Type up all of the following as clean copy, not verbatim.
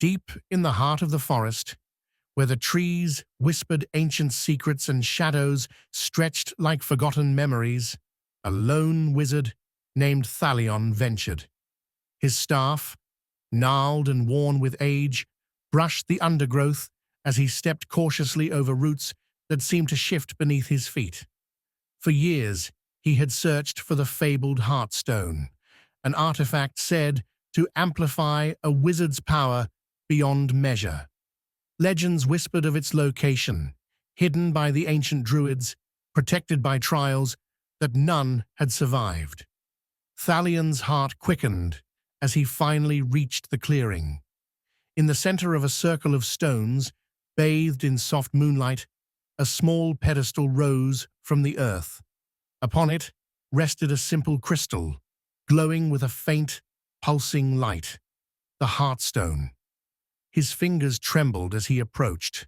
Deep in the heart of the forest, where the trees whispered ancient secrets and shadows stretched like forgotten memories, a lone wizard named Thalion ventured. His staff, gnarled and worn with age, brushed the undergrowth as he stepped cautiously over roots that seemed to shift beneath his feet. For years, he had searched for the fabled Heartstone, an artifact said to amplify a wizard's power beyond measure. Legends whispered of its location, hidden by the ancient druids, protected by trials that none had survived. Thalion's heart quickened as he finally reached the clearing. In the center of a circle of stones, bathed in soft moonlight, a small pedestal rose from the earth. Upon it rested a simple crystal, glowing with a faint, pulsing light, the Heartstone. His fingers trembled as he approached,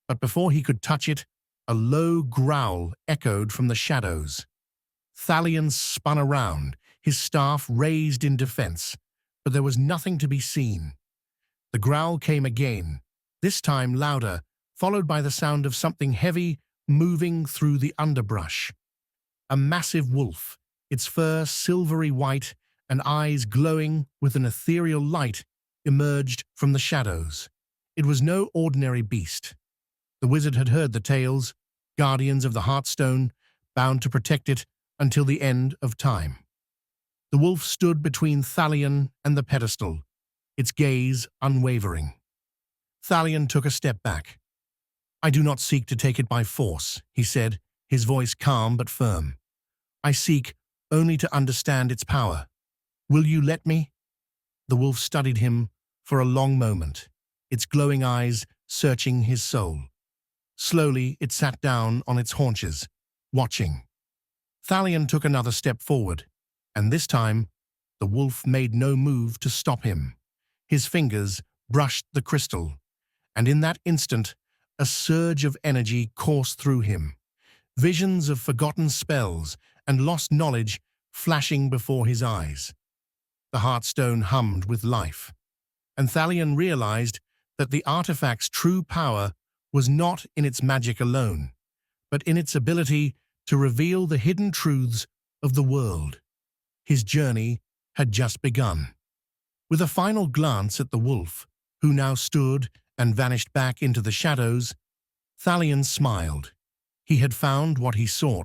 but before he could touch it, a low growl echoed from the shadows. Thalion spun around, his staff raised in defense, but there was nothing to be seen. The growl came again, this time louder, followed by the sound of something heavy moving through the underbrush. A massive wolf, its fur silvery white and eyes glowing with an ethereal light, emerged from the shadows. It was no ordinary beast. The wizard had heard the tales, guardians of the Heartstone, bound to protect it until the end of time. The wolf stood between Thalion and the pedestal, its gaze unwavering. Thalion took a step back. "I do not seek to take it by force," he said, his voice calm but firm. "I seek only to understand its power. Will you let me?" The wolf studied him for a long moment, its glowing eyes searching his soul. Slowly, it sat down on its haunches, watching. Thalion took another step forward, and this time, the wolf made no move to stop him. His fingers brushed the crystal, and in that instant, a surge of energy coursed through him. Visions of forgotten spells and lost knowledge flashing before his eyes. The Heartstone hummed with life, and Thalion realized that the artifact's true power was not in its magic alone, but in its ability to reveal the hidden truths of the world. His journey had just begun. With a final glance at the wolf, who now stood and vanished back into the shadows, Thalion smiled. He had found what he sought,